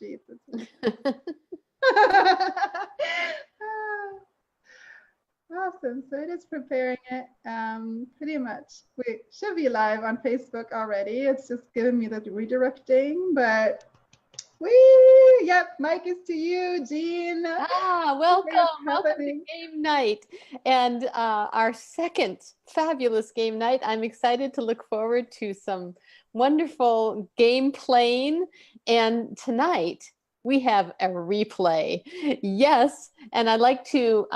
Jeez. Awesome. So it is preparing it. Pretty much. We should be live on Facebook already. It's just giving me the redirecting, but yep, mic is to you, Jean. Welcome to game night. And our second fabulous game night. I'm excited to look forward to some wonderful game playing. And tonight we have a replay. Yes, and I'd like to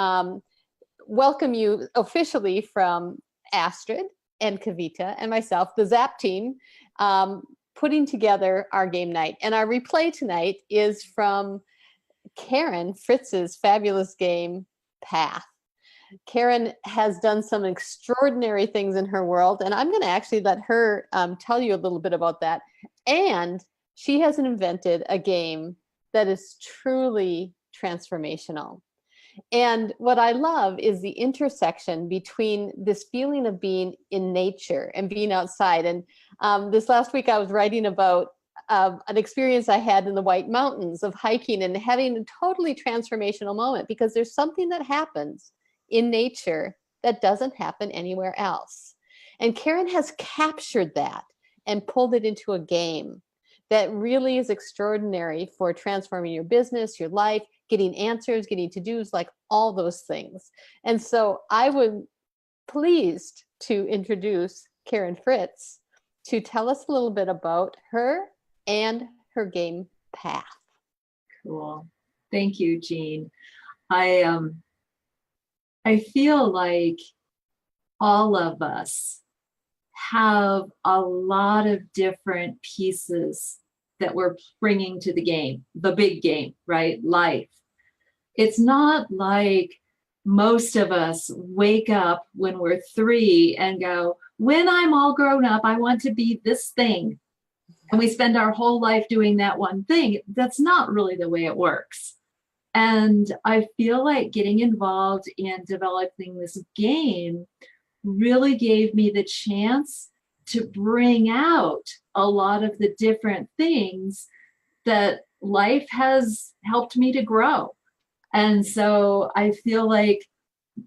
welcome you officially from Astrid and Kavita and myself, the Zap team, putting together our game night. And our replay tonight is from Karen Fritz's fabulous game, Path. Karen has done some extraordinary things in her world, and I'm going to actually let her tell you a little bit about that. And she has invented a game that is truly transformational. And what I love is the intersection between this feeling of being in nature and being outside. And this last week I was writing about an experience I had in the White Mountains of hiking and having a totally transformational moment, because there's something that happens in nature that doesn't happen anywhere else. And Karen has captured that and pulled it into a game that really is extraordinary for transforming your business, your life, getting answers, getting to-dos, like all those things. And so I would pleased to introduce Karen Fritz to tell us a little bit about her and her game Path. Cool. Thank you, Jean. I feel like all of us have a lot of different pieces that we're bringing to the game, the big game, right? Life. It's not like most of us wake up when we're 3 and go, when I'm all grown up, I want to be this thing. And we spend our whole life doing that one thing. That's not really the way it works. And I feel like getting involved in developing this game really gave me the chance to bring out a lot of the different things that life has helped me to grow. And so I feel like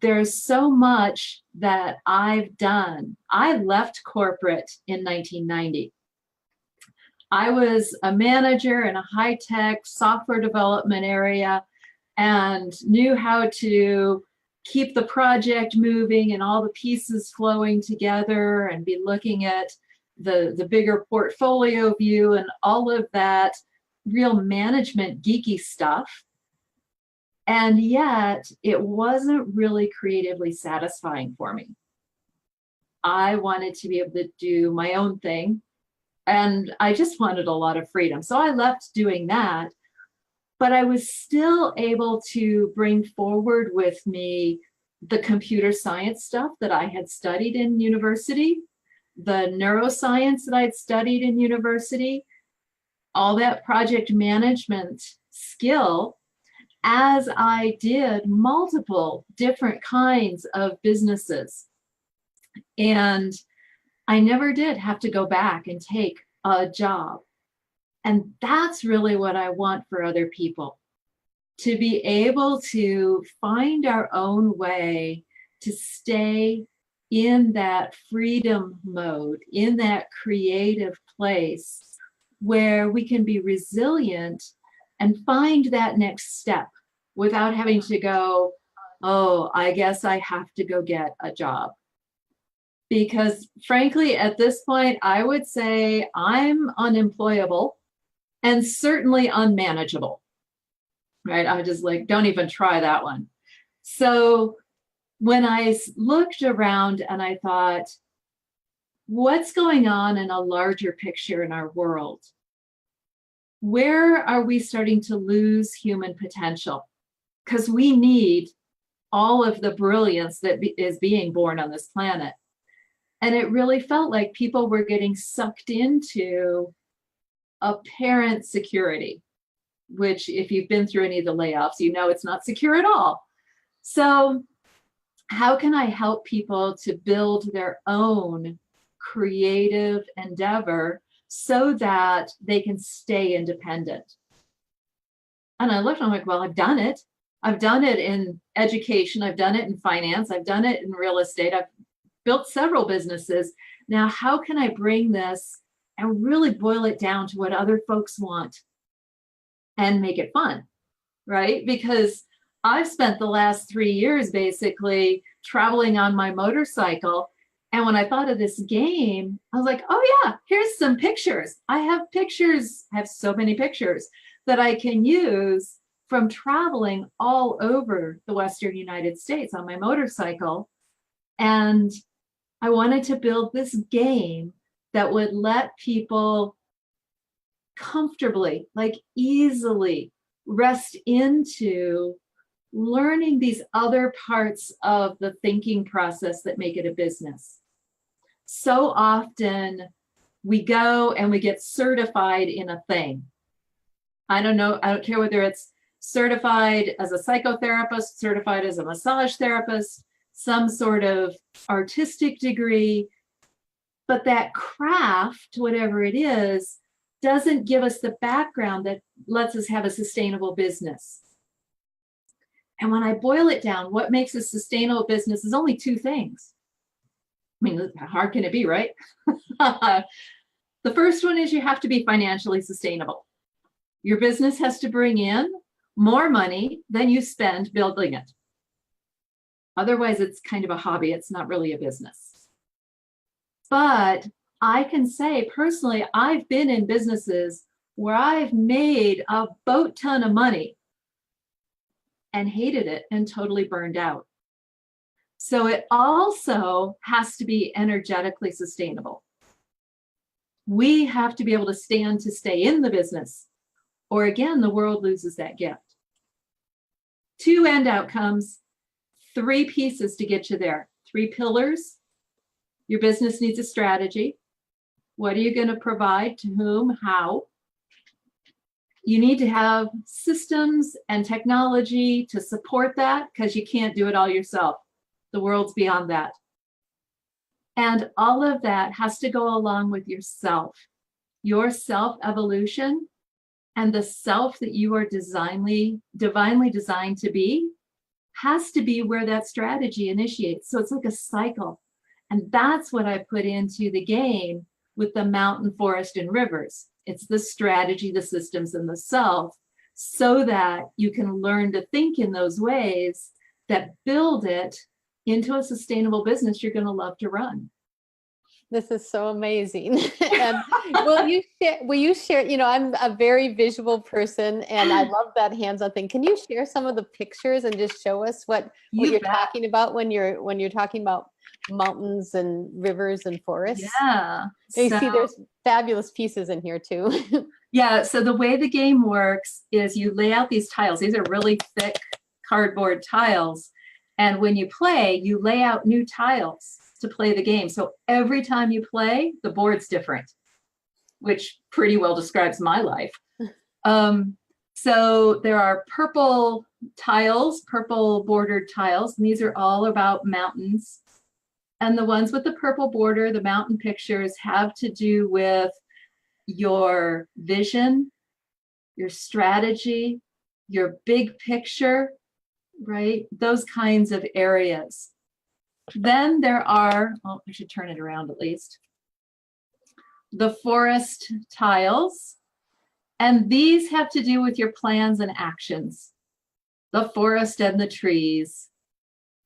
there's so much that I've done. I left corporate in 1990. I was a manager in a high-tech software development area and knew how to keep the project moving and all the pieces flowing together and be looking at the bigger portfolio view and all of that real management geeky stuff. And yet it wasn't really creatively satisfying for me. I wanted to be able to do my own thing, and I just wanted a lot of freedom. So I left doing that, but I was still able to bring forward with me the computer science stuff that I had studied in university, the neuroscience that I'd studied in university, all that project management skill, as I did multiple different kinds of businesses. And I never did have to go back and take a job. And that's really what I want for other people, to be able to find our own way to stay in that freedom mode, in that creative place where we can be resilient and find that next step without having to go, oh, I guess I have to go get a job. Because frankly, at this point, I would say I'm unemployable and certainly unmanageable, right? I'm just like, don't even try that one. So when I looked around and I thought, what's going on in a larger picture in our world? Where are we starting to lose human potential? Because we need all of the brilliance that is being born on this planet. And it really felt like people were getting sucked into apparent security, which if you've been through any of the layoffs, you know it's not secure at all. So how can I help people to build their own creative endeavor so that they can stay independent? And I looked, I'm like, well, I've done it. I've done it in education. I've done it in finance. I've done it in real estate. I've built several businesses. Now, how can I bring this and really boil it down to what other folks want and make it fun, right? Because I've spent the last 3 years basically traveling on my motorcycle. And when I thought of this game, I was like, oh yeah, here's some pictures. I have pictures. I have so many pictures that I can use from traveling all over the Western United States on my motorcycle. And I wanted to build this game that would let people comfortably, like easily rest into learning these other parts of the thinking process that make it a business. So often we go and we get certified in a thing. I don't know, I don't care whether it's certified as a psychotherapist, certified as a massage therapist, some sort of artistic degree, but that craft, whatever it is, doesn't give us the background that lets us have a sustainable business. And when I boil it down, what makes a sustainable business is only 2 things. I mean, how hard can it be, right? The first one is you have to be financially sustainable. Your business has to bring in more money than you spend building it. Otherwise, it's kind of a hobby. It's not really a business. But I can say personally, I've been in businesses where I've made a boat ton of money and hated it and totally burned out. So it also has to be energetically sustainable. We have to be able to stand to stay in the business, or again, the world loses that gift. 2 end outcomes, 3 pieces to get you there. 3 pillars. Your business needs a strategy. What are you going to provide to whom, how? You need to have systems and technology to support that because you can't do it all yourself. The world's beyond that. And all of that has to go along with yourself, your self-evolution, and the self that you are divinely designed to be has to be where that strategy initiates. So it's like a cycle. And that's what I put into the game with the mountain, forest, and rivers. It's the strategy, the systems, and the self, so that you can learn to think in those ways that build it into a sustainable business you're going to love to run. This is so amazing. And will you share, I'm a very visual person and I love that hands-on thing. Can you share some of the pictures and just show us what you're talking about when you're talking about mountains and rivers and forests? Yeah. You see there's fabulous pieces in here too. Yeah. So the way the game works is you lay out these tiles. These are really thick cardboard tiles. And when you play, you lay out new tiles to play the game. So every time you play, the board's different, which pretty well describes my life. So there are purple tiles, purple bordered tiles, and these are all about mountains. And the ones with the purple border, the mountain pictures, have to do with your vision, your strategy, your big picture, right? Those kinds of areas. Then there are, I should turn it around at least, the forest tiles. And these have to do with your plans and actions. The forest and the trees,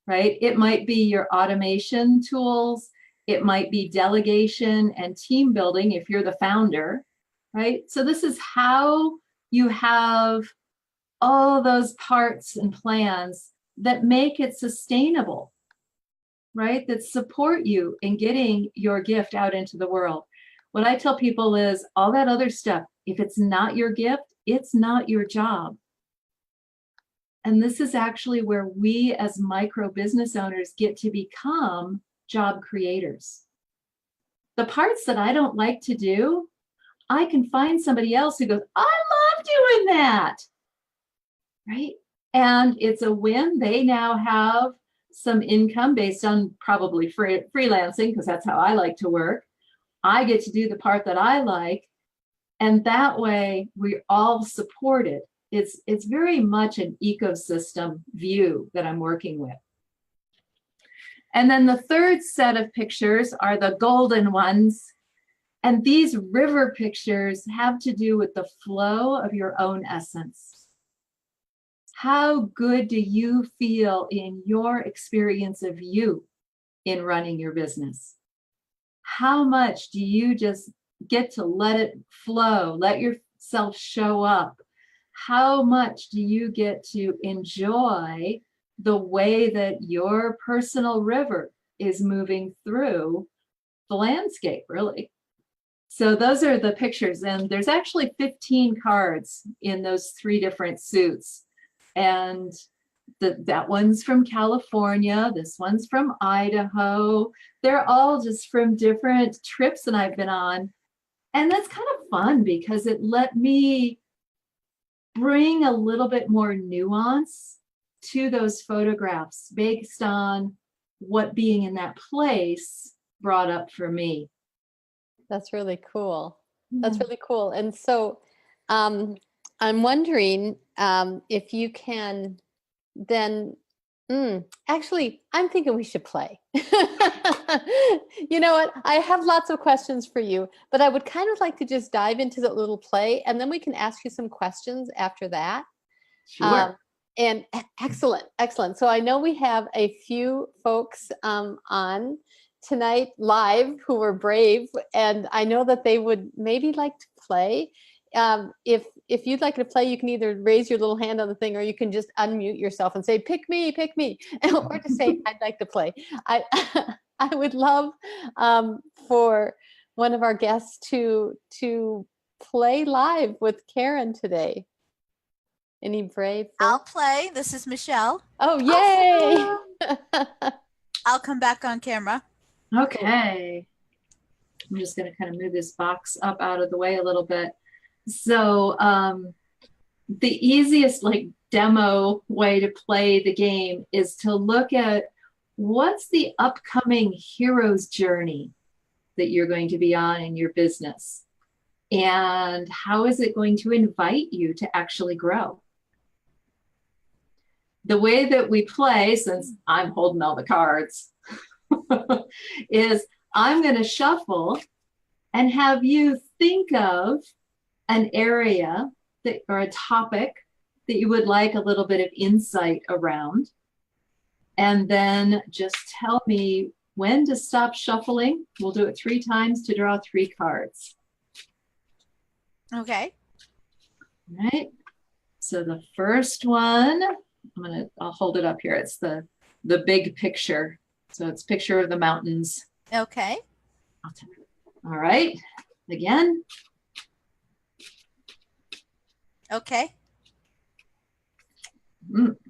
right? It might be your automation tools. It might be delegation and team building if you're the founder, right? So this is how you have all those parts and plans that make it sustainable, right? That support you in getting your gift out into the world. What I tell people is all that other stuff, if it's not your gift, it's not your job. And this is actually where we as micro business owners get to become job creators. The parts that I don't like to do, I can find somebody else who goes, I love doing that, right? And it's a win. They now have some income based on probably freelancing, because that's how I like to work. I get to do the part that I like. And that way we're all supported. it's very much an ecosystem view that I'm working with. And then the third set of pictures are the golden ones. And these river pictures have to do with the flow of your own essence. How good do you feel in your experience of you in running your business? How much do you just get to let it flow, let yourself show up? How much do you get to enjoy the way that your personal river is moving through the landscape, really? So those are the pictures, and there's actually 15 cards in those 3 different suits. And that one's from California, this one's from Idaho. They're all just from different trips that I've been on. And that's kind of fun because it let me bring a little bit more nuance to those photographs based on what being in that place brought up for me. That's really cool. That's really cool. And so I'm wondering if you can then, actually, I'm thinking we should play. You know what? I have lots of questions for you, but I would kind of like to just dive into the little play, and then we can ask you some questions after that. Sure. And excellent, excellent. So I know we have a few folks on tonight live who were brave, and I know that they would maybe like to play. If you'd like to play, you can either raise your little hand on the thing, or you can just unmute yourself and say, pick me, or to say, I'd like to play. I would love for one of our guests to play live with Karen today. Any brave folks? I'll play. This is Michelle. Oh, yay! I'll come back on camera. Okay. I'm just going to kind of move this box up out of the way a little bit. So the easiest demo way to play the game is to look at what's the upcoming hero's journey that you're going to be on in your business, and how is it going to invite you to actually grow. The way that we play, since I'm holding all the cards, is I'm going to shuffle and have you think of an area that, or a topic that you would like a little bit of insight around. And then just tell me when to stop shuffling. We'll do it 3 times to draw 3 cards. Okay. All right. So the first one, I'll hold it up here. It's the big picture. So it's picture of the mountains. Okay. All right. Again. Okay.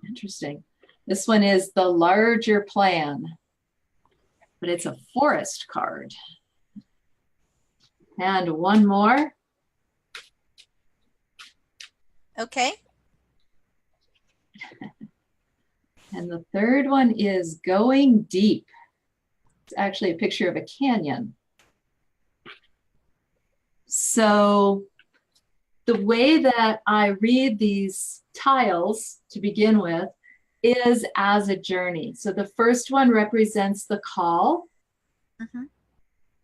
Interesting. This one is the larger plan, but it's a forest card. And one more. Okay. And the third one is going deep. It's actually a picture of a canyon. So the way that I read these tiles to begin with is as a journey. So the first one represents the call. Mm-hmm.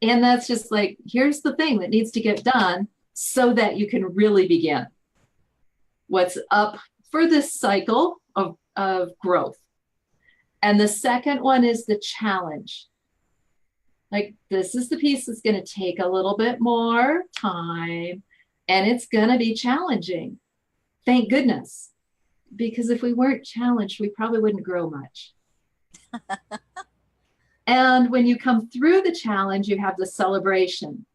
And that's just like, here's the thing that needs to get done so that you can really begin what's up for this cycle of growth. And the second one is the challenge. Like, this is the piece that's going to take a little bit more time, and it's going to be challenging. Thank goodness. Because if we weren't challenged, we probably wouldn't grow much. And when you come through the challenge, you have the celebration.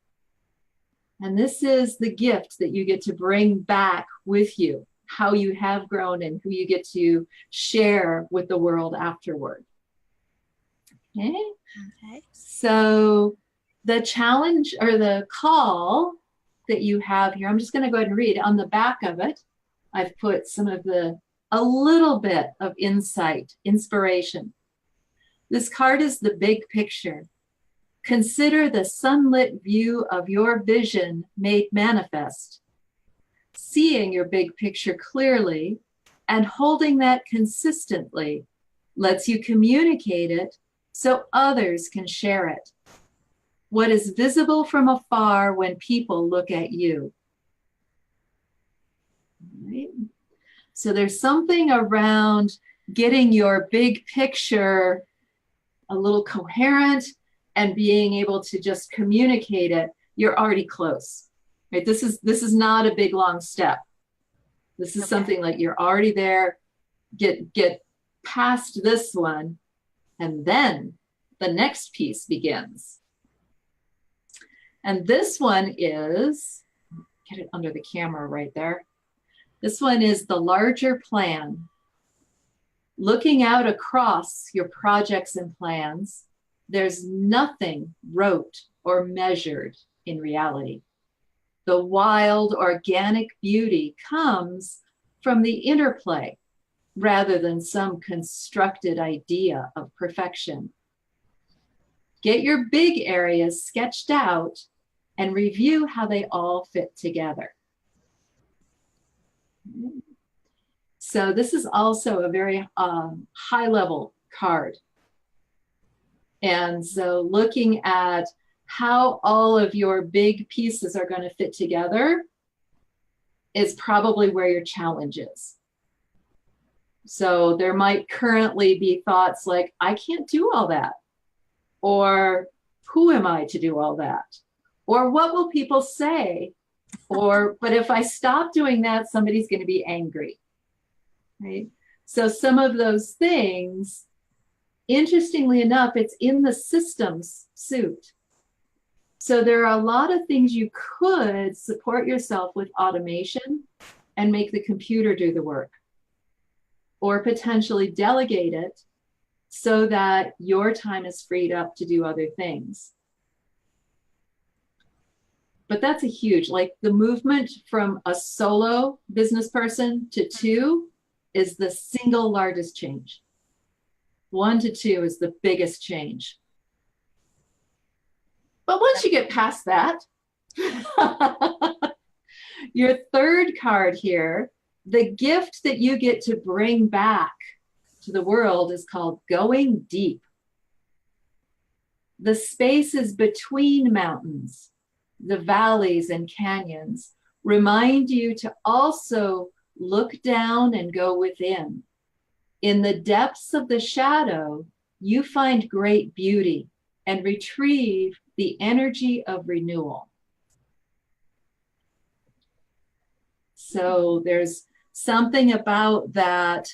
And this is the gift that you get to bring back with you, how you have grown and who you get to share with the world afterward. Okay. Okay. So the challenge or the call that you have here, I'm just going to go ahead and read. On the back of it, I've put a little bit of insight, inspiration. This card is the big picture. Consider the sunlit view of your vision made manifest. seeing your big picture clearly and holding that consistently lets you communicate it so others can share it. What is visible from afar when people look at you. Right? So there's something around getting your big picture a little coherent and being able to just communicate it. You're already close. Right? This is not a big long step. This is something like you're already there. Get past this one, and then the next piece begins. And this one is, get it under the camera right there. This one is the larger plan. Looking out across your projects and plans, there's nothing rote or measured in reality. The wild, organic beauty comes from the interplay rather than some constructed idea of perfection. Get your big areas sketched out and review how they all fit together. So this is also a very high level card. And so looking at how all of your big pieces are going to fit together is probably where your challenge is. So there might currently be thoughts like, I can't do all that. Or who am I to do all that? Or what will people say? Or, but if I stop doing that, somebody's going to be angry. Right? So some of those things, interestingly enough, it's in the systems suit. So there are a lot of things you could support yourself with automation and make the computer do the work, or potentially delegate it so that your time is freed up to do other things. But that's a huge, like the movement from a solo business person to two is the single largest change. 1 to 2 is the biggest change. But once you get past that, your third card here, the gift that you get to bring back to the world is called going deep. The spaces between mountains, the valleys and canyons, remind you to also look down and go within. In the depths of the shadow, you find great beauty and retrieve the energy of renewal. So there's something about that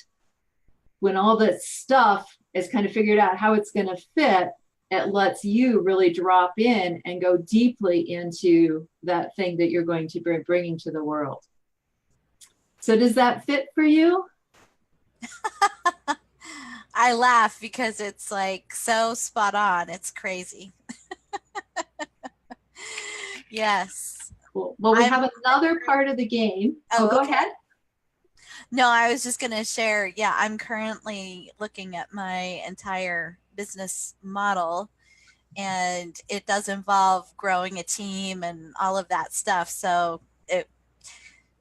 when all this stuff is kind of figured out how it's going to fit, it lets you really drop in and go deeply into that thing that you're going to be bringing to the world. So does that fit for you? I laugh because it's like so spot on. It's crazy. Yes. Cool. Well, we have another part of the game. Oh, go ahead. No, I was just going to share. Yeah, I'm currently looking at my entire business model, and it does involve growing a team and all of that stuff. So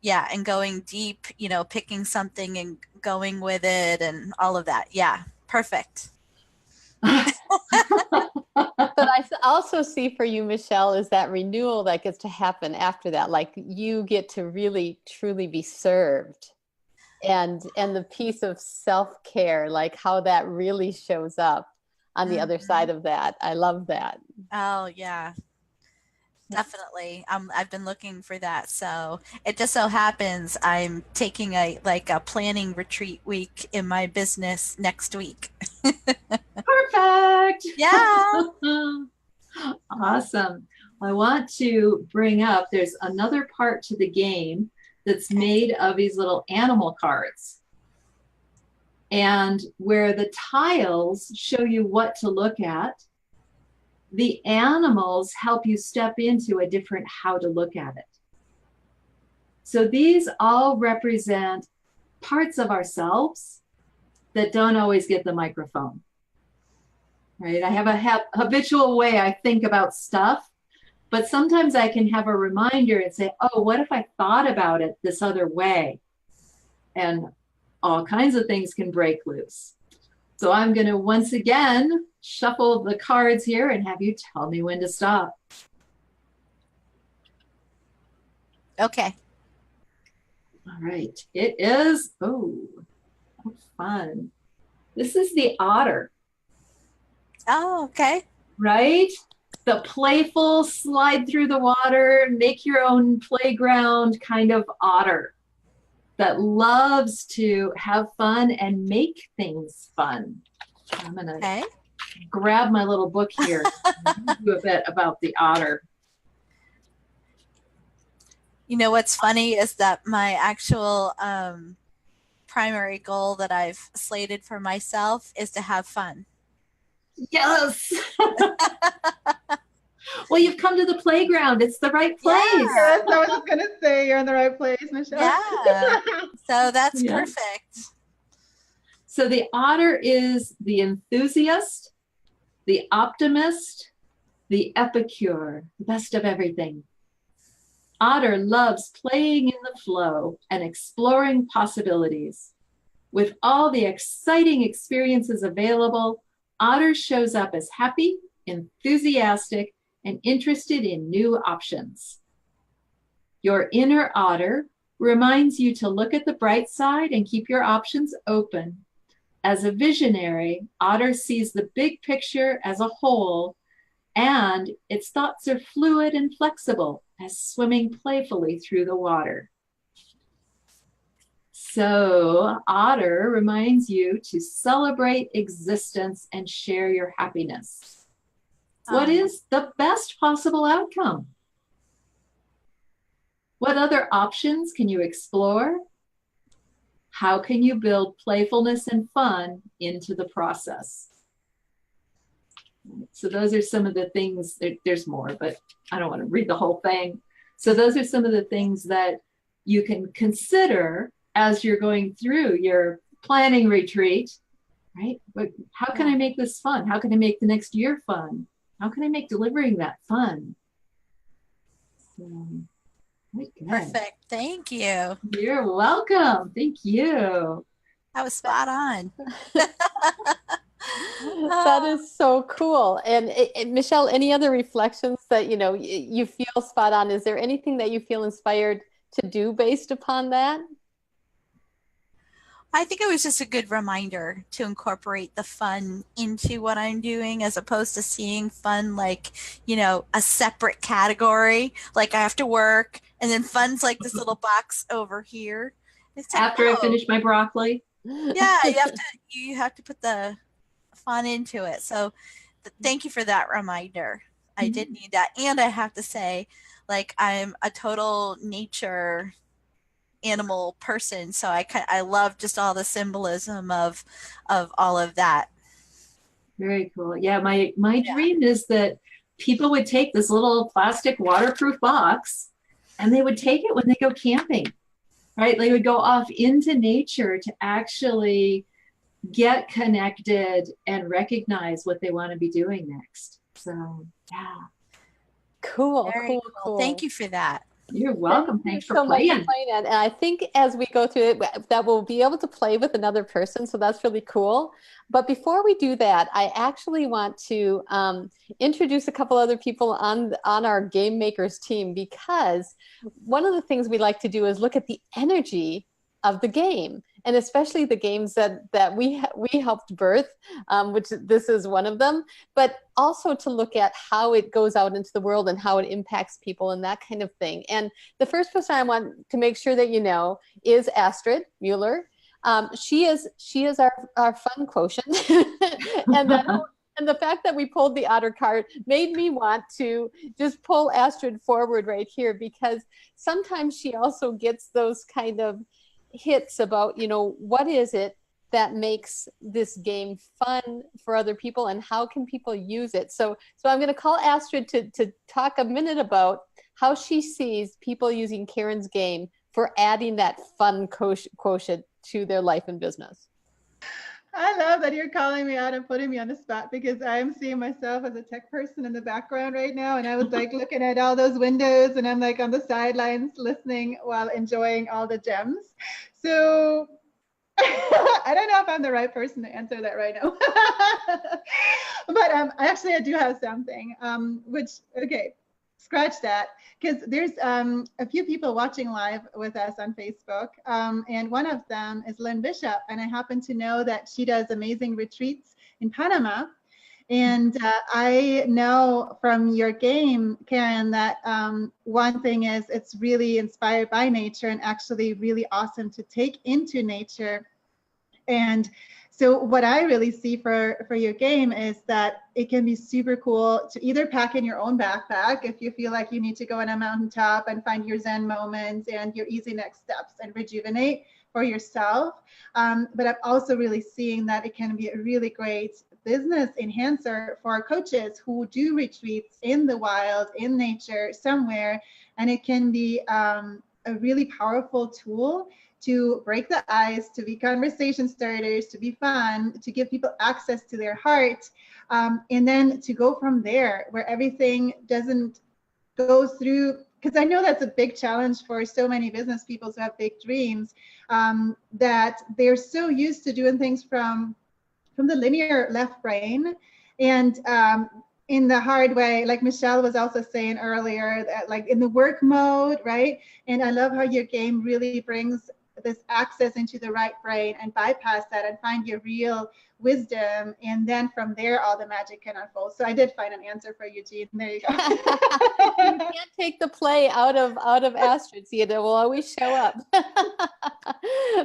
yeah, and going deep, you know, picking something and going with it and all of that. Yeah, perfect. But I also see for you, Michelle, is that renewal that gets to happen after that. Like you get to really, truly be served. And the piece of self-care, like how that really shows up on the other side of that. I love that. Oh, yeah. Definitely. I've been looking for that. So it just so happens I'm taking a planning retreat week in my business next week. Perfect. Yeah. Awesome. I want to bring up, there's another part to the game that's made of these little animal cards. And where the tiles show you what to look at, the animals help you step into a different how to look at it. So these all represent parts of ourselves that don't always get the microphone, right? I have a habitual way I think about stuff, But sometimes I can have a reminder and say, oh, what if I thought about it this other way? And all kinds of things can break loose. So I'm going to once again shuffle the cards here and have you tell me when to stop. Okay. All right. It is, oh, fun. This is the otter. Oh, okay. Right? The playful slide through the water, make your own playground kind of otter that loves to have fun and make things fun. I'm going to grab my little book here and do a bit about the otter. You know what's funny is that my actual primary goal that I've slated for myself is to have fun. Yes. Well, you've come to the playground. It's the right place. Yes, I was just going to say you're in the right place, Michelle. Yeah. So that's perfect. So the otter is the enthusiast, the optimist, the epicure, the best of everything. Otter loves playing in the flow and exploring possibilities. With all the exciting experiences available, Otter shows up as happy, enthusiastic, and interested in new options. Your inner otter reminds you to look at the bright side and keep your options open. As a visionary, Otter sees the big picture as a whole, and its thoughts are fluid and flexible as swimming playfully through the water. So, Otter reminds you to celebrate existence and share your happiness. What is the best possible outcome? What other options can you explore? How can you build playfulness and fun into the process? So those are some of the things, there's more, but I don't want to read the whole thing. So those are some of the things that you can consider as you're going through your planning retreat, right? But how can I make this fun? How can I make the next year fun? How can I make delivering that fun? So, perfect. Thank you. You're welcome. Thank you. That was spot on. That is so cool. And Michelle, any other reflections that you feel spot on? Is there anything that you feel inspired to do based upon that? I think it was just a good reminder to incorporate the fun into what I'm doing, as opposed to seeing fun like, a separate category. Like I have to work, and then fun's like this little box over here. It's like, after I finish my broccoli. Yeah, you have to put the fun into it. So thank you for that reminder. I did need that. And I have to say, like, I'm a total nature animal person, so I love just all the symbolism of all of that. Very cool. Yeah, my dream is that people would take this little plastic waterproof box and they would take it when they go camping, right? They would go off into nature to actually get connected and recognize what they want to be doing next. So yeah. Cool. Thank you for that. You're welcome. Thanks for so playing. Much for playing it. And I think as we go through it, that we'll be able to play with another person. So that's really cool. But before we do that, I actually want to introduce a couple other people on our Game Makers team, because one of the things we like to do is look at the energy of the game, and especially the games that we helped birth, which this is one of them, but also to look at how it goes out into the world and how it impacts people and that kind of thing. And the first person I want to make sure that you know is Astrid Mueller. She is our fun quotient, and the fact that we pulled the otter card made me want to just pull Astrid forward right here, because sometimes she also gets those kind of hits about, what is it that makes this game fun for other people and how can people use it. So I'm going to call Astrid to talk a minute about how she sees people using Karen's game for adding that fun quotient to their life and business. I love that you're calling me out and putting me on the spot, because I am seeing myself as a tech person in the background right now. And I was like looking at all those windows, and I'm like on the sidelines listening while enjoying all the gems. So I don't know if I'm the right person to answer that right now. But I do have something, which, okay, scratch that, because there's a few people watching live with us on Facebook, and one of them is Lynn Bishop, and I happen to know that she does amazing retreats in Panama. And I know from your game, Karen, that one thing is it's really inspired by nature and actually really awesome to take into nature. And so what I really see for your game is that it can be super cool to either pack in your own backpack if you feel like you need to go on a mountaintop and find your Zen moments and your easy next steps and rejuvenate for yourself. But I'm also really seeing that it can be a really great business enhancer for coaches who do retreats in the wild, in nature, somewhere. And it can be a really powerful tool to break the ice, to be conversation starters, to be fun, to give people access to their heart, and then to go from there where everything doesn't go through. Because I know that's a big challenge for so many business people who have big dreams, that they're so used to doing things from the linear left brain, and in the hard way, like Michelle was also saying earlier, that like in the work mode, right? And I love how your game really brings this access into the right brain and bypass that and find your real wisdom, and then from there all the magic can unfold. So I did find an answer for you, Jean. There you go. You can't take the play out of Astrid. See, it will always show up.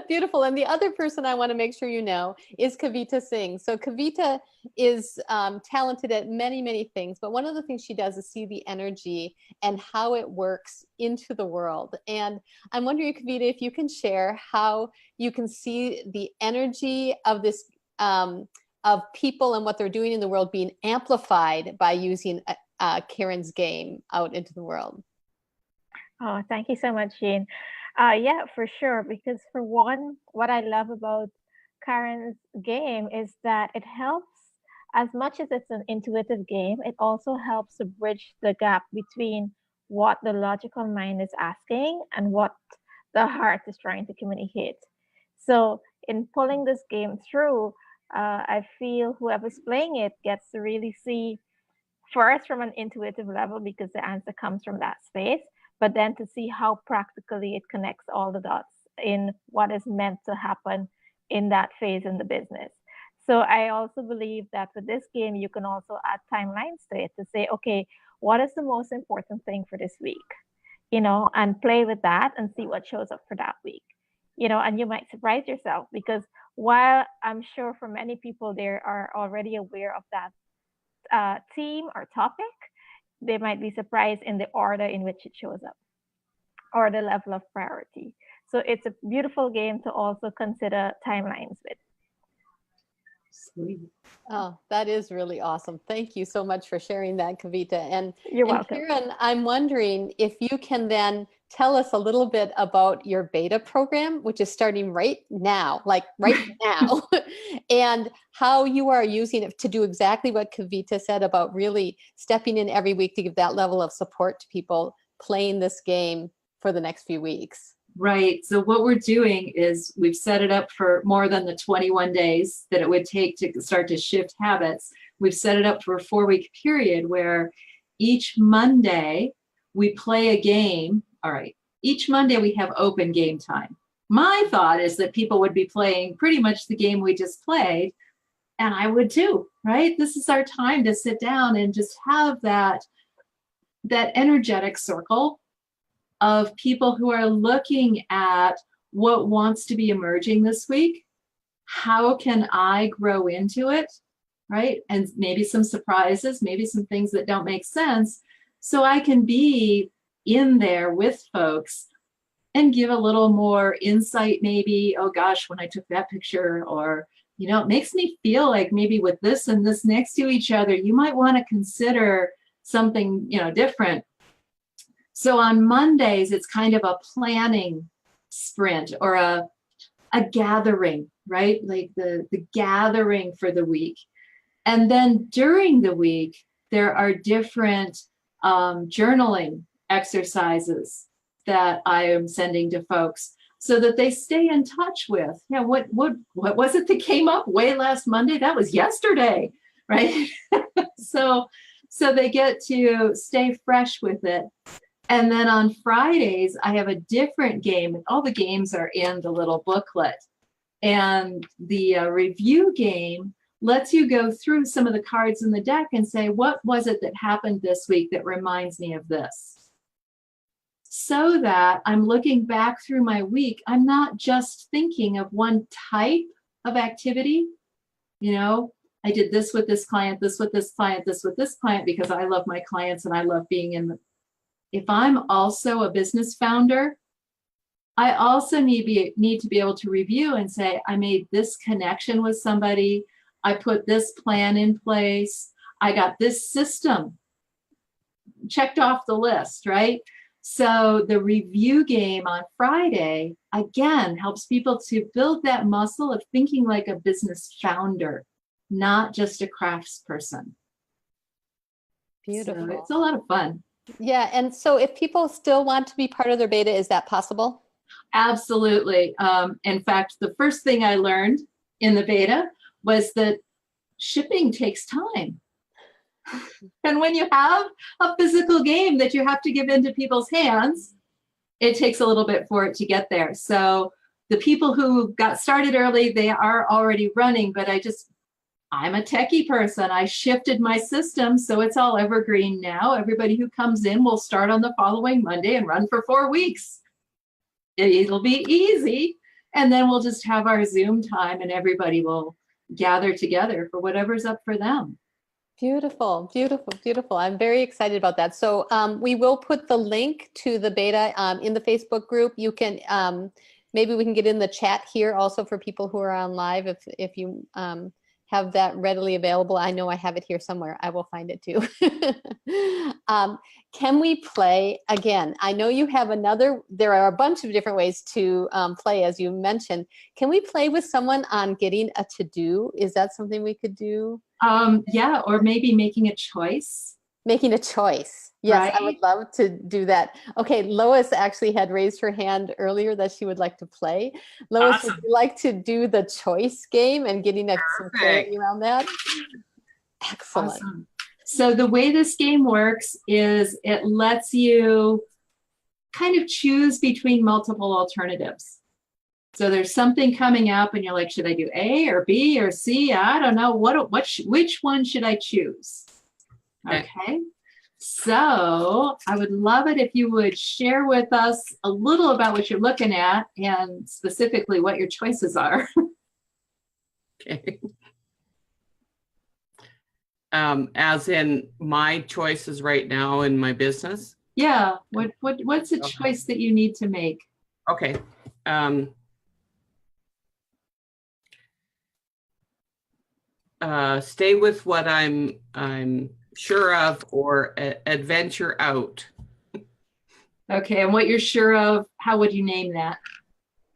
Beautiful. And the other person I want to make sure you know is Kavita Singh. So Kavita is talented at many, many things, but one of the things she does is see the energy and how it works into the world. And I'm wondering, Kavita, if you can share how you can see the energy of this of people and what they're doing in the world being amplified by using Karen's game out into the world. Oh, thank you so much, Jean. Yeah, for sure. Because for one, what I love about Karen's game is that it helps, as much as it's an intuitive game, it also helps to bridge the gap between what the logical mind is asking and what the heart is trying to communicate. So in pulling this game through, I feel whoever's playing it gets to really see first from an intuitive level, because the answer comes from that space, but then to see how practically it connects all the dots in what is meant to happen in that phase in the business. So I also believe that with this game, you can also add timelines to it to say, okay, what is the most important thing for this week? And play with that and see what shows up for that week. And you might surprise yourself, because while I'm sure for many people, they are already aware of that theme or topic, they might be surprised in the order in which it shows up or the level of priority. So it's a beautiful game to also consider timelines with. Sweet. Oh, that is really awesome. Thank you so much for sharing that, Kavita. And you're welcome. Karen, I'm wondering if you can then tell us a little bit about your beta program, which is starting right now, and how you are using it to do exactly what Kavita said about really stepping in every week to give that level of support to people playing this game for the next few weeks. Right. So what we're doing is we've set it up for more than the 21 days that it would take to start to shift habits. We've set it up for a 4-week period where each Monday we play a game. All right. Each Monday we have open game time. My thought is that people would be playing pretty much the game we just played, and I would too, right? This is our time to sit down and just have that energetic circle of people who are looking at what wants to be emerging this week. How can I grow into it, right? And maybe some surprises, maybe some things that don't make sense, so I can be in there with folks and give a little more insight, maybe, oh gosh, when I took that picture, or, it makes me feel like maybe with this and this next to each other, you might want to consider something, different. So on Mondays, it's kind of a planning sprint or a a gathering, right? Like the gathering for the week. And then during the week, there are different journaling exercises that I am sending to folks so that they stay in touch with, what was it that came up way last Monday? That was yesterday, right? So they get to stay fresh with it. And then on Fridays, I have a different game. All the games are in the little booklet. And the review game lets you go through some of the cards in the deck and say, what was it that happened this week that reminds me of this? So that I'm looking back through my week, I'm not just thinking of one type of activity. I did this with this client, this with this client, this with this client, because I love my clients and I love being in the. If I'm also a business founder, I also need to be able to review and say, I made this connection with somebody. I put this plan in place. I got this system checked off the list, right? So the review game on Friday, again, helps people to build that muscle of thinking like a business founder, not just a crafts person. Beautiful. So it's a lot of fun. Yeah. And so if people still want to be part of their beta, is that possible? Absolutely. In fact, the first thing I learned in the beta was that shipping takes time. And when you have a physical game that you have to give into people's hands, it takes a little bit for it to get there. So the people who got started early, they are already running, but I'm a techie person. I shifted my system, so it's all evergreen now. Everybody who comes in will start on the following Monday and run for 4 weeks. It'll be easy. And then we'll just have our Zoom time and everybody will gather together for whatever's up for them. Beautiful, beautiful, beautiful. I'm very excited about that. So we will put the link to the beta in the Facebook group. You can, maybe we can get in the chat here also for people who are on live if you have that readily available. I know I have it here somewhere. I will find it too. Can we play again? I know you have there are a bunch of different ways to play, as you mentioned. Can we play with someone on getting a to-do? Is that something we could do? Yeah, or maybe making a choice. Making a choice. Yes, right? I would love to do that. Okay, Lois actually had raised her hand earlier that she would like to play. Lois, awesome. Would you like to do the choice game and getting some clarity around that? Excellent. Awesome. So the way this game works is it lets you kind of choose between multiple alternatives. So there's something coming up and you're like, should I do A or B or C? I don't know. Which one should I choose? Okay. So I would love it if you would share with us a little about what you're looking at and specifically what your choices are. Okay. As in my choices right now in my business? Yeah. What's a choice that you need to make? Okay. Stay with what I'm sure of, or adventure out. Okay, and what you're sure of, how would you name that?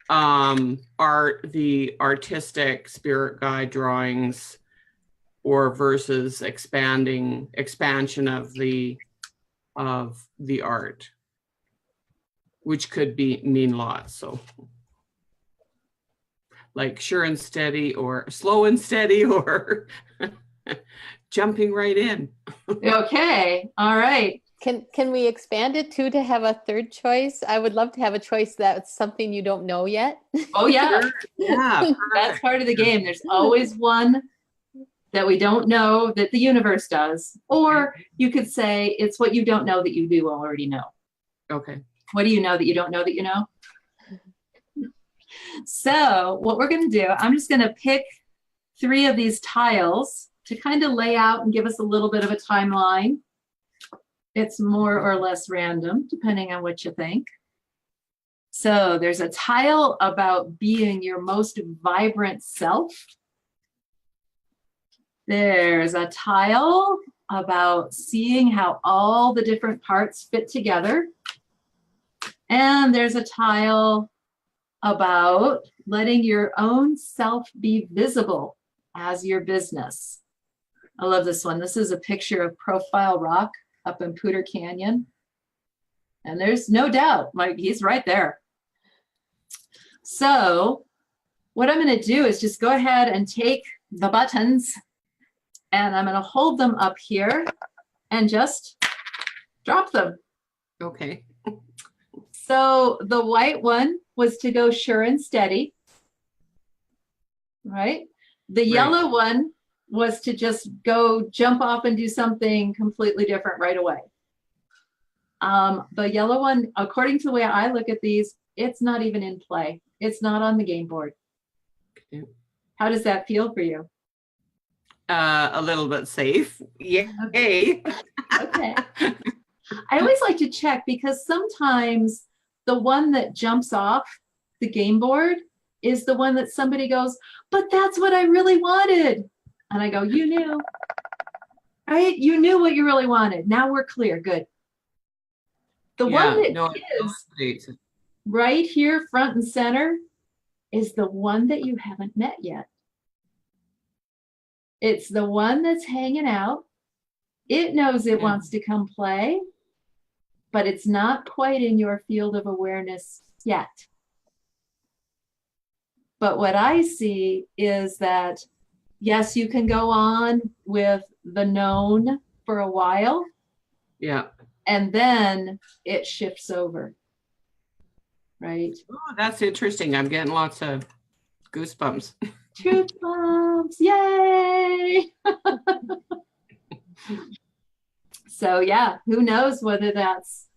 The artistic spirit guide drawings, or versus expansion of the art, which could mean lots. So like sure and steady, or slow and steady, or jumping right in. Okay, all right. Can we expand it too to have a third choice? I would love to have a choice that's something you don't know yet. Oh yeah, sure. Yeah. That's part of the game. There's always one that we don't know that the universe does, or you could say it's what you don't know that you do already know. Okay. What do you know that you don't know that you know? So what we're going to do, I'm just going to pick 3 of these tiles to kind of lay out and give us a little bit of a timeline. It's more or less random, depending on what you think. So there's a tile about being your most vibrant self. There's a tile about seeing how all the different parts fit together. And there's a tile about letting your own self be visible as your business. I love this one. This is a picture of Profile Rock up in Pooter Canyon. And there's no doubt, like, he's right there. So what I'm going to do is just go ahead and take the buttons, and I'm going to hold them up here and just drop them. Okay. So the white one was to go sure and steady, right? The yellow one was to just go jump off and do something completely different right away. The yellow one, according to the way I look at these, it's not even in play. It's not on the game board. Okay. How does that feel for you? A little bit safe. Yay. Okay. I always like to check, because sometimes the one that jumps off the game board is the one that somebody goes, but that's what I really wanted. And I go, you knew, right? You knew what you really wanted. Now we're clear. Good. The one that is right here, front and center, is the one that you haven't met yet. It's the one that's hanging out. It knows it wants to come play, but it's not quite in your field of awareness yet. But what I see is that, yes, you can go on with the known for a while. Yeah. And then it shifts over. Right? Oh, that's interesting. I'm getting lots of goosebumps. Truth bumps. Yay! So yeah, who knows whether that's,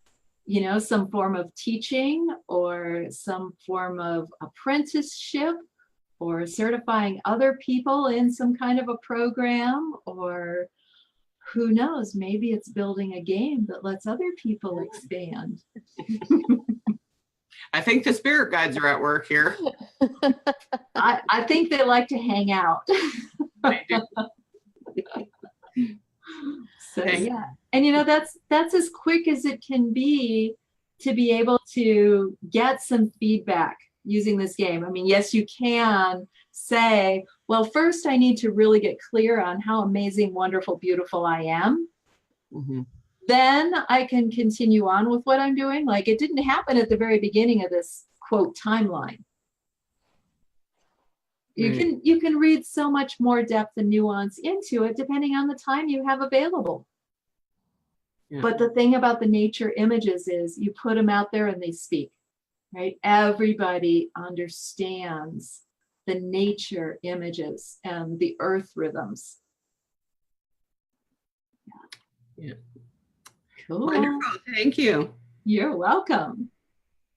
you know, some form of teaching or some form of apprenticeship or certifying other people in some kind of a program, or who knows, maybe it's building a game that lets other people expand. I think the spirit guides are at work here. I think they like to hang out. I do. So yeah, and you know, that's as quick as it can be to be able to get some feedback using this game. I mean, yes, you can say, well, first I need to really get clear on how amazing, wonderful, beautiful I am. Mm-hmm. Then I can continue on with what I'm doing. Like, it didn't happen at the very beginning of this quote timeline. You can read so much more depth and nuance into it depending on the time you have available. Yeah. But the thing about the nature images is you put them out there and they speak, right? Everybody understands the nature images and the earth rhythms. Yeah. Cool. Wonderful. Thank you. You're welcome.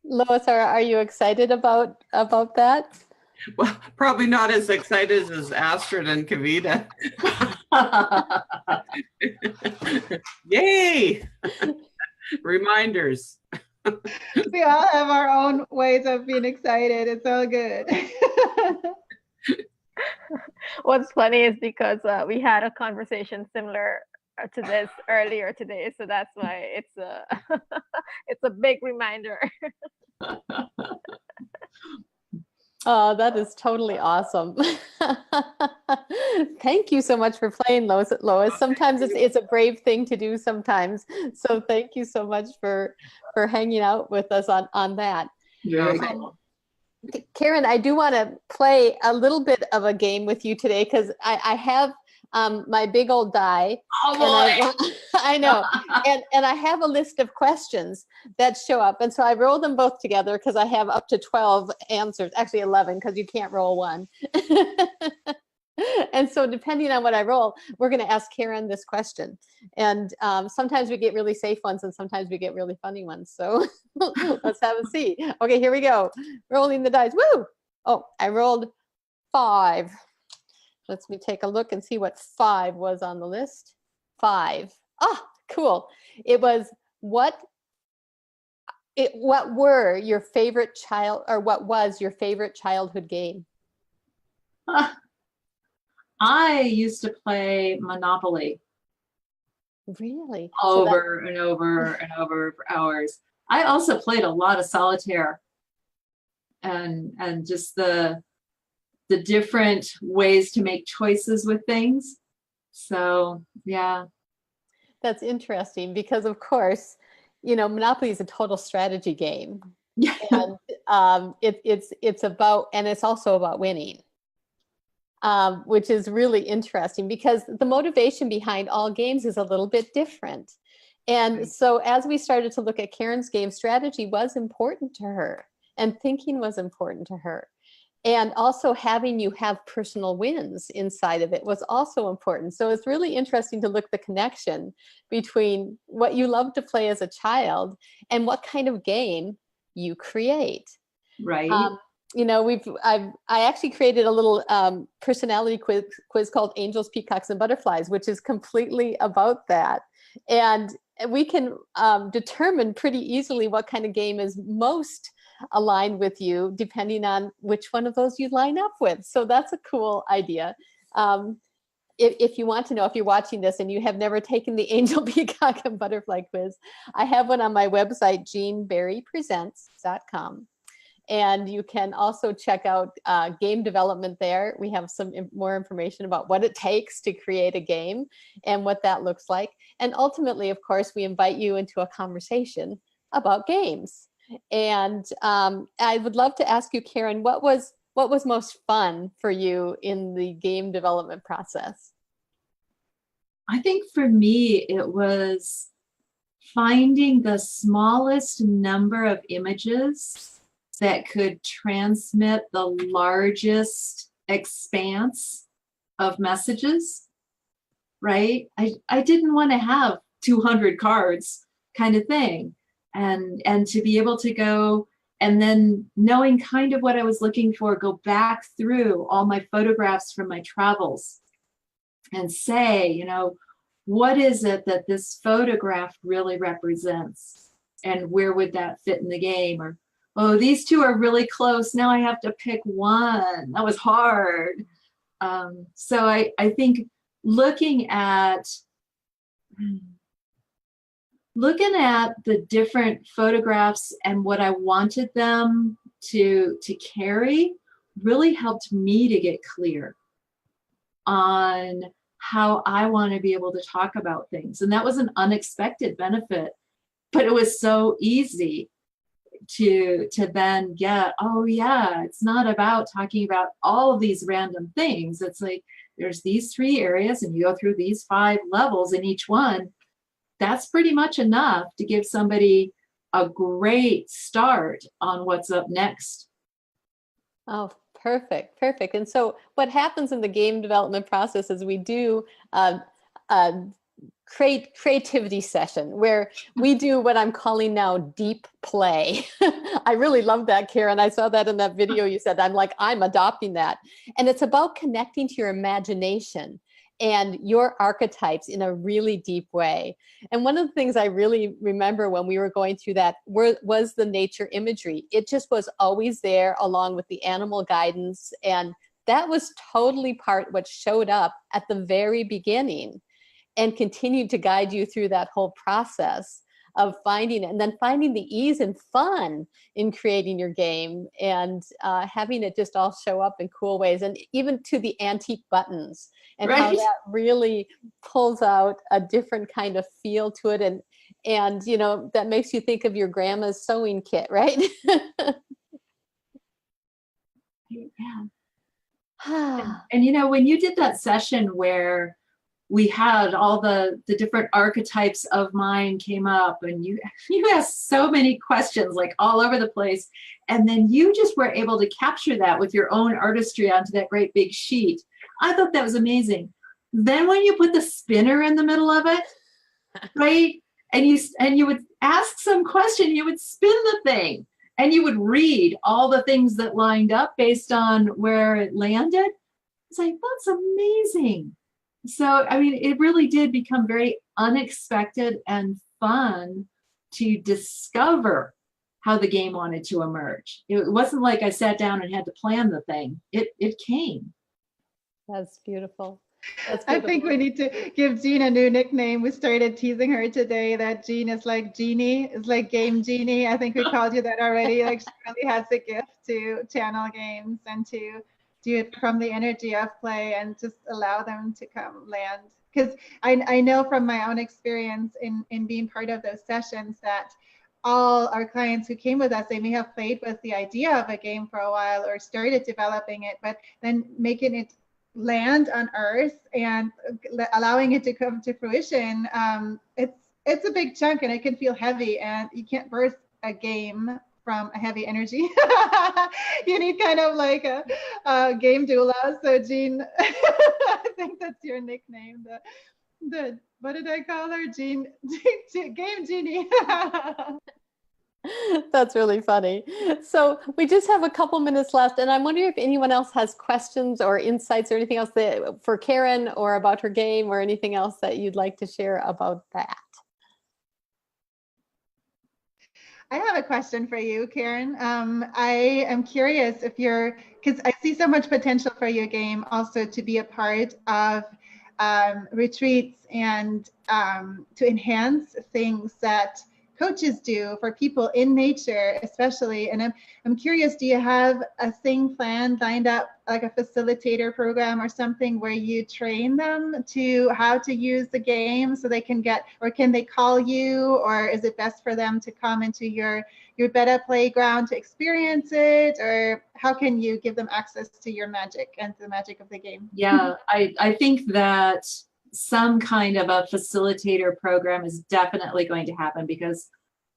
Lois, are you excited about that? Well, probably not as excited as Astrid and Kavita. Yay! Reminders. We all have our own ways of being excited. It's all good. What's funny is because we had a conversation similar to this earlier today, so that's why it's a it's a big reminder. Oh, that is totally awesome. Thank you so much for playing, Lois. Sometimes it's a brave thing to do sometimes. So thank you so much for hanging out with us on that. Karen, I do want to play a little bit of a game with you today, because I have my big old die. Oh boy. And I know. And I have a list of questions that show up. And so I roll them both together because I have up to 12 answers, actually 11, because you can't roll one. And so depending on what I roll, we're going to ask Karen this question. And sometimes we get really safe ones and sometimes we get really funny ones. So let's have a see. Okay, here we go. Rolling the dice. Woo! Oh, I rolled 5. Let me take a look and see what 5 was on the list. 5. Ah, cool. It was what were your favorite what was your favorite childhood game? I used to play Monopoly. Really? Over and over and over for hours. I also played a lot of solitaire. and just the different ways to make choices with things. So yeah. That's interesting because, of course, Monopoly is a total strategy game. Yeah. And it's about, and it's also about winning, which is really interesting because the motivation behind all games is a little bit different. And so as we started to look at Karen's game, strategy was important to her and thinking was important to her. And also having you have personal wins inside of it was also important. So it's really interesting to look at the connection between what you love to play as a child and what kind of game you create. Right. I actually created a little personality quiz called Angels, Peacocks, and Butterflies, which is completely about that. And we can determine pretty easily what kind of game is most aligned with you, depending on which one of those you line up with. So that's a cool idea. If you want to know, if you're watching this and you have never taken the Angel, Peacock, and Butterfly quiz, I have one on my website, jeanberrypresents.com. And you can also check out game development there. We have some more information about what it takes to create a game and what that looks like. And ultimately, of course, we invite you into a conversation about games. And I would love to ask you, Karen, what was most fun for you in the game development process? I think for me, it was finding the smallest number of images that could transmit the largest expanse of messages, right? I didn't want to have 200 cards kind of thing. And to be able to go and then knowing kind of what I was looking for, go back through all my photographs from my travels and say, what is it that this photograph really represents? And where would that fit in the game? Or, oh, these two are really close. Now I have to pick one. That was hard. So I think looking at the different photographs and what I wanted them to carry really helped me to get clear on how I want to be able to talk about things. And that was an unexpected benefit, but it was so easy to then get, oh yeah, it's not about talking about all of these random things. It's like, there's these 3 areas and you go through these 5 levels in each one. That's pretty much enough to give somebody a great start on what's up next. Oh, perfect. And so what happens in the game development process is we do creativity session where we do what I'm calling now deep play. I really love that, Karen. I saw that in that video you said. I'm adopting that. And it's about connecting to your imagination and your archetypes in a really deep way. And one of the things I really remember when we were going through that was the nature imagery. It just was always there along with the animal guidance. And that was totally what showed up at the very beginning and continued to guide you through that whole process of finding it, and then finding the ease and fun in creating your game and having it just all show up in cool ways, and even to the antique buttons and right. How that really pulls out a different kind of feel to it, and that makes you think of your grandma's sewing kit, right? Yeah. And when you did that session where we had all the different archetypes of mine came up, and you asked so many questions, like all over the place. And then you just were able to capture that with your own artistry onto that great big sheet. I thought that was amazing. Then when you put the spinner in the middle of it, right? And you would ask some question, you would spin the thing and you would read all the things that lined up based on where it landed. It's like, that's amazing. So, it really did become very unexpected and fun to discover how the game wanted to emerge. It wasn't like I sat down and had to plan the thing. It came. That's beautiful. That's I think we need to give Jean a new nickname. We started teasing her today that Jean is like Genie, is like Game Genie. I think we called you that already. Like, she really has the gift to channel games and to do it from the energy of play and just allow them to come land. Because I know from my own experience in being part of those sessions that all our clients who came with us, they may have played with the idea of a game for a while or started developing it, but then making it land on earth and allowing it to come to fruition, it's a big chunk and it can feel heavy, and you can't birth a game from a heavy energy. You need kind of like a game doula. So Jean, I think that's your nickname. The what did I call her? Jean, Game Genie. That's really funny. So we just have a couple minutes left, and I'm wondering if anyone else has questions or insights or anything else for Karen or about her game or anything else that you'd like to share about that. I have a question for you, Karen. I am curious if because I see so much potential for your game also to be a part of retreats and to enhance things that coaches do for people in nature, especially. And I'm curious, do you have a thing planned, lined up, like a facilitator program or something where you train them to how to use the game so they can get, or can they call you, or is it best for them to come into your beta playground to experience it, or how can you give them access to your magic and to the magic of the game? Yeah, I think that some kind of a facilitator program is definitely going to happen, because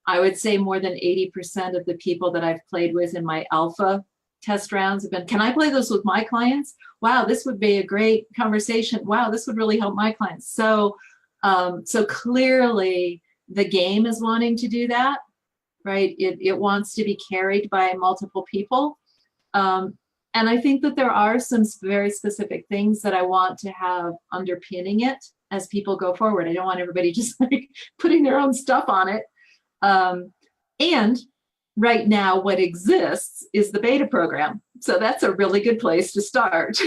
I would say more than 80% of the people that I've played with in my alpha test rounds have been, can I play this with my clients? Wow, this would be a great conversation. Wow, this would really help my clients. So, so clearly the game is wanting to do that, right? It wants to be carried by multiple people. And I think that there are some very specific things that I want to have underpinning it as people go forward. I don't want everybody just like putting their own stuff on it. And right now what exists is the beta program. So that's a really good place to start.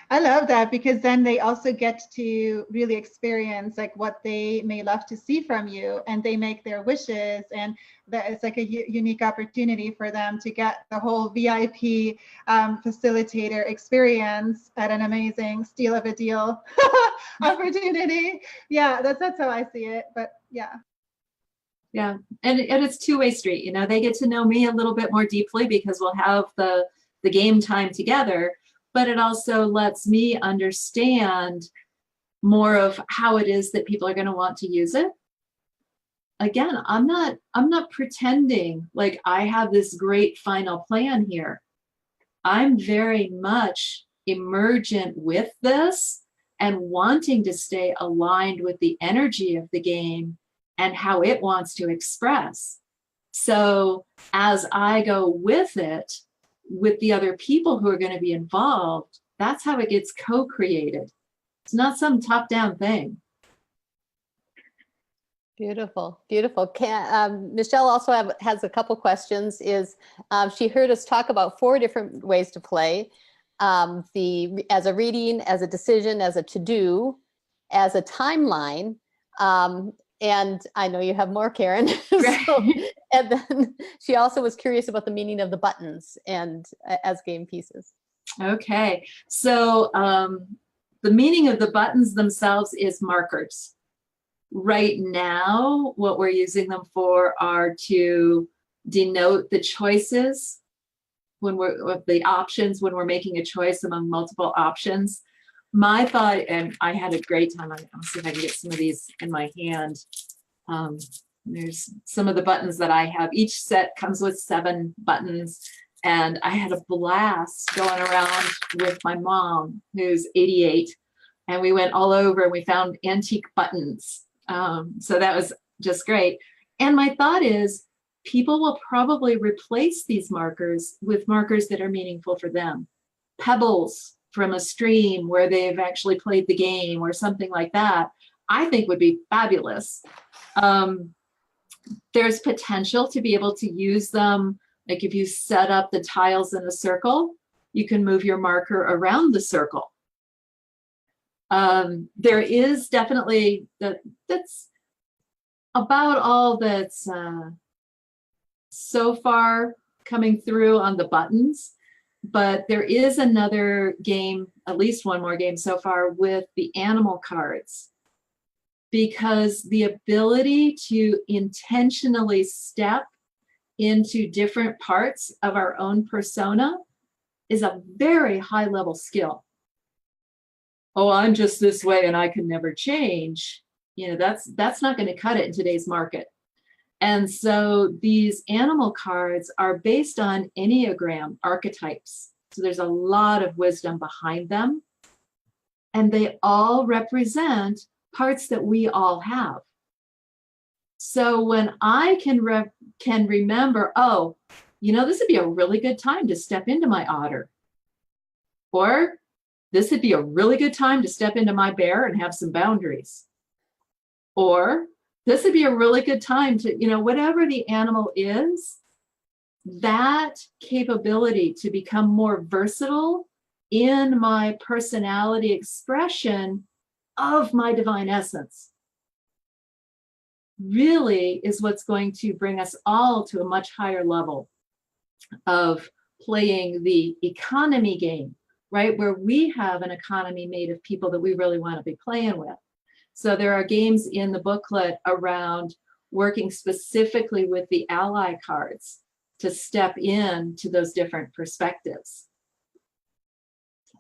I love that, because then they also get to really experience like what they may love to see from you, and they make their wishes, and that it's like a unique opportunity for them to get the whole VIP facilitator experience at an amazing steal of a deal opportunity. Yeah, that's how I see it. But yeah. Yeah, and it's two-way street. You know, they get to know me a little bit more deeply because we'll have the game time together. But it also lets me understand more of how it is that people are going to want to use it. Again, I'm not pretending like I have this great final plan here. I'm very much emergent with this and wanting to stay aligned with the energy of the game and how it wants to express. So as I go with it, with the other people who are going to be involved, that's how it gets co-created. It's not some top-down thing. Beautiful, beautiful. Michelle also has a couple questions. She heard us talk about 4 different ways to play: as a reading, as a decision, as a to-do, as a timeline. And I know you have more, Karen. And then she also was curious about the meaning of the buttons and as game pieces. Okay, so the meaning of the buttons themselves is markers. Right now, what we're using them for are to denote the choices when the options when we're making a choice among multiple options. My thought, and I had a great time. I'll see if I can get some of these in my hand. There's some of the buttons that I have. Each set comes with 7 buttons, and I had a blast going around with my mom, who's 88, and we went all over and we found antique buttons. So that was just great. And my thought is, people will probably replace these markers with markers that are meaningful for them. Pebbles from a stream where they've actually played the game or something like that, I think would be fabulous. There's potential to be able to use them, like if you set up the tiles in a circle, you can move your marker around the circle. There is definitely, that's about all that's so far coming through on the buttons, but there is another game, at least one more game so far, with the animal cards, because the ability to intentionally step into different parts of our own persona is a very high level skill. Oh, I'm just this way and I can never change. You know, that's not going to cut it in today's market. And so these animal cards are based on Enneagram archetypes. So there's a lot of wisdom behind them. And they all represent parts that we all have. So when I can remember, oh, you know, this would be a really good time to step into my otter. Or this would be a really good time to step into my bear and have some boundaries. Or this would be a really good time to, you know, whatever the animal is, that capability to become more versatile in my personality expression of my divine essence really is what's going to bring us all to a much higher level of playing the economy game, right? Where we have an economy made of people that we really want to be playing with. So there are games in the booklet around working specifically with the ally cards to step in to those different perspectives.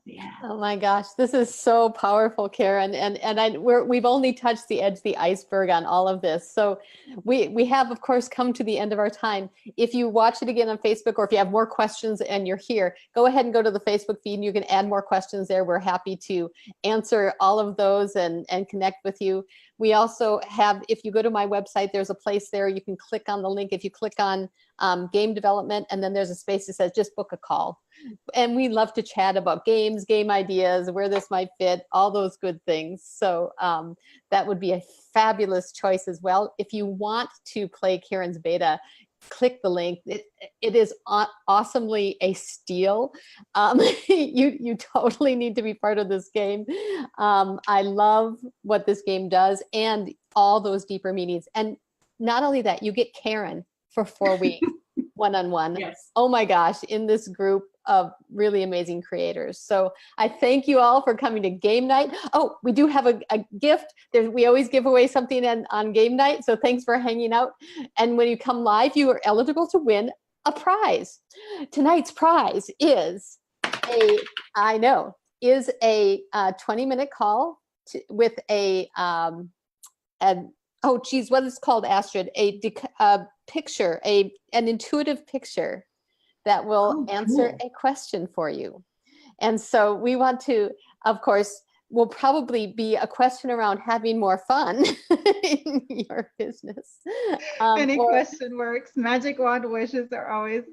Yeah. Oh my gosh, this is so powerful, Karen. And we've only touched the edge of the iceberg on all of this. So we have, of course, come to the end of our time. If you watch it again on Facebook, or if you have more questions and you're here, go ahead and go to the Facebook feed and you can add more questions there. We're happy to answer all of those and connect with you. We also have, if you go to my website, there's a place there, you can click on the link. If you click on game development, and then there's a space that says just book a call. And we love to chat about games, game ideas, where this might fit, all those good things. So that would be a fabulous choice as well. If you want to play Karen's beta, click the link. It is awesomely a steal. You totally need to be part of this game. I love what this game does and all those deeper meanings. And not only that, you get Karen for 4 weeks, one-on-one. Yes. Oh my gosh, in this group of really amazing creators. So I thank you all for coming to game night. Oh, we do have a gift. We always give away something on game night. So thanks for hanging out. And when you come live, you are eligible to win a prize. Geez, what is it called, Astrid? A picture, an intuitive picture that will answer a question for you. And so we want to, of course, will probably be a question around having more fun in your business. Any question works. Magic wand wishes are always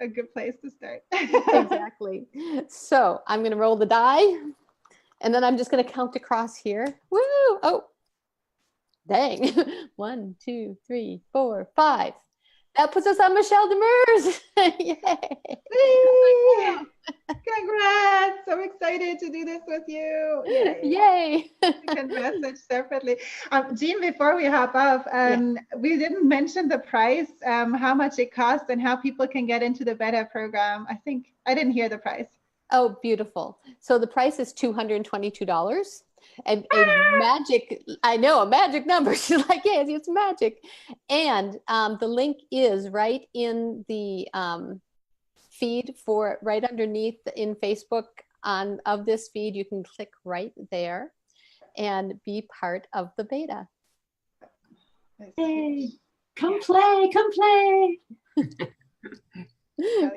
a good place to start. Exactly. So I'm going to roll the die, and then I'm just going to count across here. Woo! Oh, dang. 1, 2, 3, 4, 5. That puts us on Michelle Demers. Yay! Congrats! I'm excited to do this with you. Yay! You can message separately. Jean, before we hop off, we didn't mention the price, how much it costs, and how people can get into the beta program. I think I didn't hear the price. Oh, beautiful. So the price is $222. A magic, I know, a magic number. She's like, yes, it's magic. And the link is right in the feed for right underneath in Facebook of this feed. You can click right there and be part of the beta. Hey, come play, come play.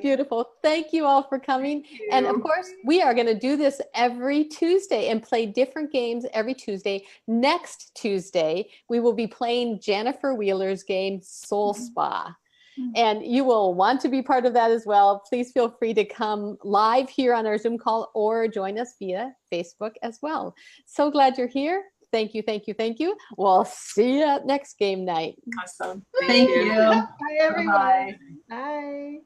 Beautiful. Thank you all for coming. And of course, we are going to do this every Tuesday and play different games every Tuesday. Next Tuesday, we will be playing Jennifer Wheeler's game, Soul Spa. And you will want to be part of that as well. Please feel free to come live here on our Zoom call or join us via Facebook as well. So glad you're here. Thank you, thank you, thank you. We'll see you at next game night. Awesome. Thank you. Bye, everyone. Bye. Bye.